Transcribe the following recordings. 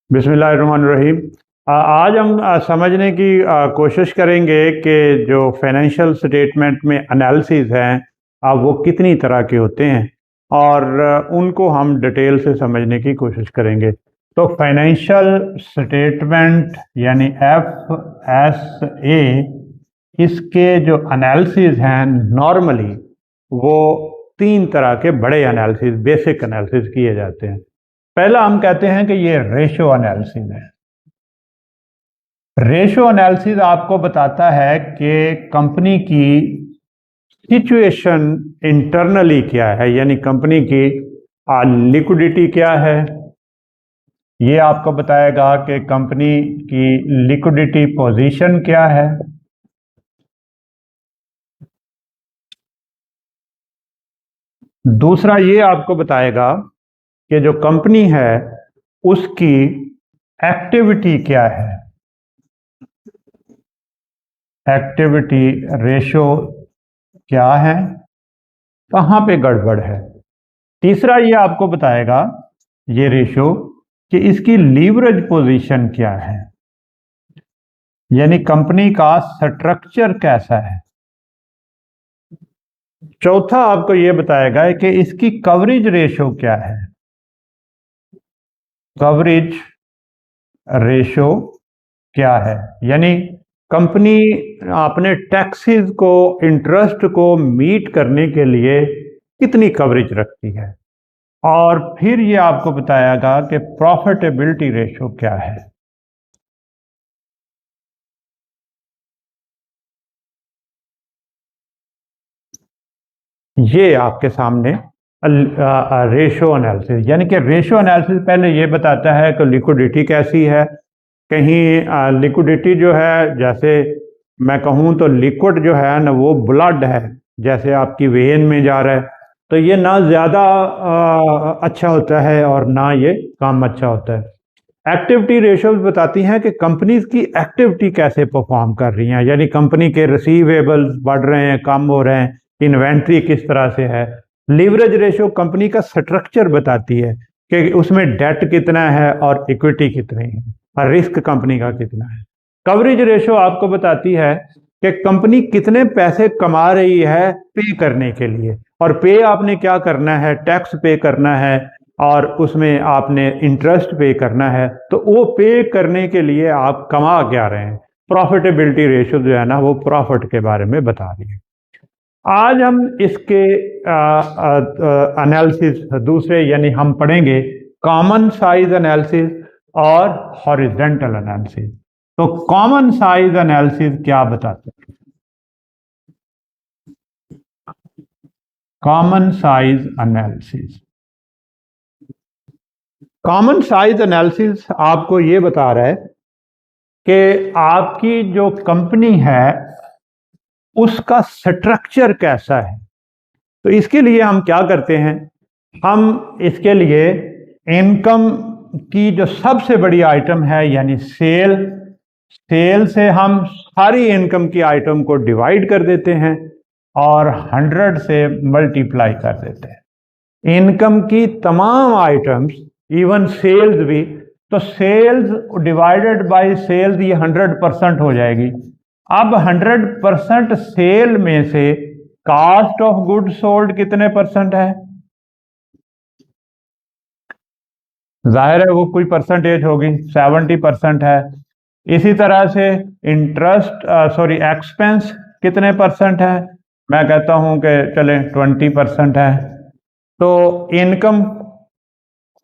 बिस्मिल्लाहिर्रहमानिर्रहीम। आज हम समझने की कोशिश करेंगे कि जो फाइनेंशियल स्टेटमेंट में एनालिसिस हैं वो कितनी तरह के होते हैं और उनको हम डिटेल से समझने की कोशिश करेंगे। तो फाइनेंशियल स्टेटमेंट यानी FSA, इसके जो एनालिसिस हैं नॉर्मली वो तीन तरह के बड़े एनालिसिस, बेसिक एनालिसिस किए जाते हैं। पहला हम कहते हैं कि ये रेशो एनालिसिस है। रेशो एनालिसिस आपको बताता है कि कंपनी की सिचुएशन इंटरनली क्या है, यानी कंपनी की लिक्विडिटी क्या है। ये आपको बताएगा कि कंपनी की लिक्विडिटी पोजीशन क्या है। दूसरा ये आपको बताएगा कि जो कंपनी है उसकी एक्टिविटी क्या है, एक्टिविटी रेशो क्या है, कहाँ पे गड़बड़ है। तीसरा ये आपको बताएगा ये रेशो कि इसकी लीवरेज पोजीशन क्या है, यानी कंपनी का स्ट्रक्चर कैसा है। चौथा आपको ये बताएगा कि इसकी कवरेज रेशो क्या है, कवरेज रेशो क्या है, यानी कंपनी अपने टैक्सेस को, इंटरेस्ट को मीट करने के लिए कितनी कवरेज रखती है। और फिर ये आपको बताएगा कि प्रॉफिटेबिलिटी रेशो क्या है। ये आपके सामने रेशो एनालिसिस, यानी कि रेशो एनालिसिस पहले ये बताता है कि लिक्विडिटी कैसी है। कहीं लिक्विडिटी जो है, जैसे मैं कहूँ तो लिक्विड जो है ना वो ब्लड है, जैसे आपकी वेन में जा रहा है, तो ये ना ज़्यादा अच्छा होता है और ना ये कम अच्छा होता है। एक्टिविटी रेशोज बताती हैं कि कंपनीज की एक्टिविटी कैसे परफॉर्म कर रही हैं, यानी कंपनी के रिसीवेबल्स बढ़ रहे हैं, कम हो रहे हैं, इन्वेंट्री किस तरह से है। लीवरेज रेशो कंपनी का स्ट्रक्चर बताती है कि उसमें डेट कितना है और इक्विटी कितनी है और रिस्क कंपनी का कितना है। कवरेज रेशो आपको बताती है कि कंपनी कितने पैसे कमा रही है पे करने के लिए, और पे आपने क्या करना है, टैक्स पे करना है और उसमें आपने इंटरेस्ट पे करना है, तो वो पे करने के लिए आप कमा क्या रहे हैं। प्रॉफिटेबिलिटी रेशो जो है ना वो प्रॉफिट के बारे में बता रही है। आज हम इसके एनालिसिस दूसरे, यानी हम पढ़ेंगे कॉमन साइज एनालिसिस और हॉरिजॉन्टल एनालिसिस। तो कॉमन साइज एनालिसिस क्या बताते हैं? Common size analysis, common size analysis आपको ये बता रहा है कि आपकी जो कंपनी है उसका स्ट्रक्चर कैसा है। तो इसके लिए हम क्या करते हैं, हम इसके लिए इनकम की जो सबसे बड़ी आइटम है यानी सेल से हम सारी इनकम की आइटम को डिवाइड कर देते हैं और 100 से मल्टीप्लाई कर देते हैं। इनकम की तमाम आइटम्स, इवन सेल्स भी, तो सेल्स डिवाइडेड बाय सेल्स ये 100% हो जाएगी। अब 100% सेल में से कॉस्ट ऑफ गुड सोल्ड कितने परसेंट है, जाहिर है वो कोई परसेंटेज होगी, 70% है। इसी तरह से एक्सपेंस कितने परसेंट है, मैं कहता हूं कि चले 20% है। तो इनकम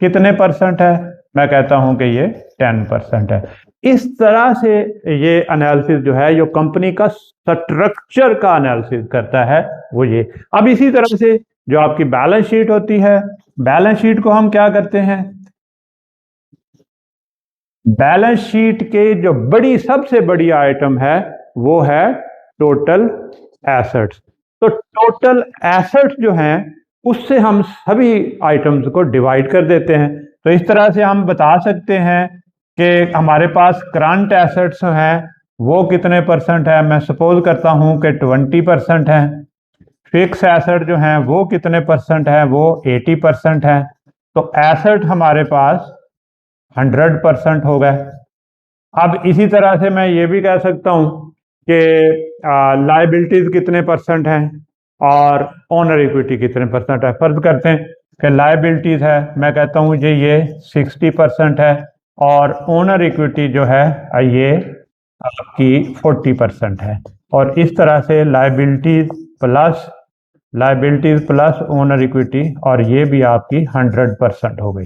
कितने परसेंट है, मैं कहता हूं कि ये 10% है। इस तरह से ये एनालिसिस जो है, जो कंपनी का स्ट्रक्चर का एनालिसिस करता है वो ये। अब इसी तरह से जो आपकी बैलेंस शीट होती है, बैलेंस शीट को हम क्या करते हैं, बैलेंस शीट के जो सबसे बड़ी आइटम है वो है टोटल एसेट्स। तो टोटल एसेट्स जो हैं उससे हम सभी आइटम्स को डिवाइड कर देते हैं। तो इस तरह से हम बता सकते हैं कि हमारे पास करंट एसेट्स हैं वो कितने परसेंट है, मैं सपोज करता हूं कि 20% है। फिक्स एसेट जो हैं वो कितने परसेंट है, वो 80% है। तो एसेट हमारे पास 100% हो गए। अब इसी तरह से मैं ये भी कह सकता हूँ कि लायबिलिटीज कितने परसेंट हैं और ओनर इक्विटी कितने परसेंट है। फर्ज करते हैं कि लायबिलिटीज है, मैं कहता हूँ जी ये 60% है और ओनर इक्विटी जो है ये आपकी 40% है। और इस तरह से लायबिलिटीज प्लस ओनर इक्विटी, और ये भी आपकी 100% हो गई।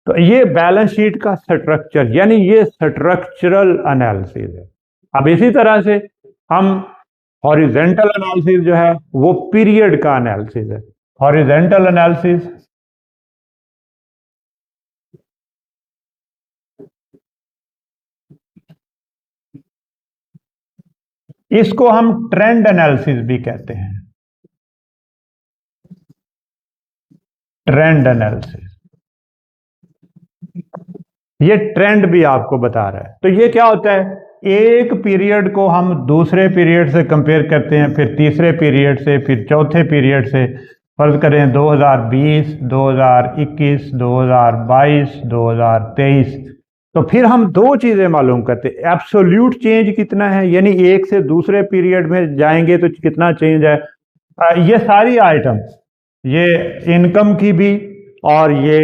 तो ये बैलेंस शीट का स्ट्रक्चर, यानी ये स्ट्रक्चरल एनालिसिस है। अब इसी तरह से हम हॉरिजेंटल एनालिसिस जो है वो पीरियड का एनालिसिस है। हॉरिजेंटल एनालिसिस इसको हम ट्रेंड एनालिसिस भी कहते हैं। ट्रेंड एनालिसिस, ये ट्रेंड भी आपको बता रहा है। तो ये क्या होता है, एक पीरियड को हम दूसरे पीरियड से कंपेयर करते हैं, फिर तीसरे पीरियड से, फिर चौथे पीरियड से। फर्ज करें 2020, 2021, 2022, 2023, तो फिर हम दो चीजें मालूम करते हैं। एब्सोल्यूट चेंज कितना है, यानी एक से दूसरे पीरियड में जाएंगे तो कितना चेंज है। ये सारी आइटम्स, ये इनकम की भी और ये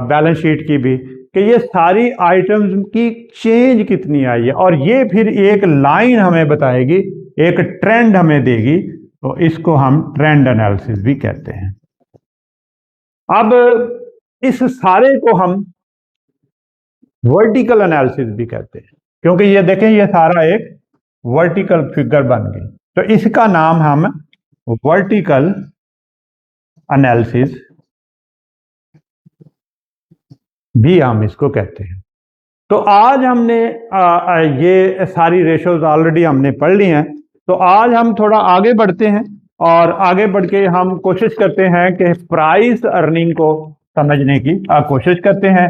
बैलेंस शीट की भी, कि ये सारी आइटम्स की चेंज कितनी आई है, और ये फिर एक लाइन हमें बताएगी, एक ट्रेंड हमें देगी। तो इसको हम ट्रेंड एनालिसिस भी कहते हैं। अब इस सारे को हम वर्टिकल एनालिसिस भी कहते हैं, क्योंकि ये देखें ये सारा एक वर्टिकल फिगर बन गई। तो इसका नाम हम वर्टिकल एनालिसिस भी हम इसको कहते हैं। तो आज हमने ये सारी रेशोज ऑलरेडी हमने पढ़ ली हैं। तो आज हम थोड़ा आगे बढ़ते हैं और आगे बढ़ के हम कोशिश करते हैं कि प्राइस अर्निंग को समझने की कोशिश करते हैं।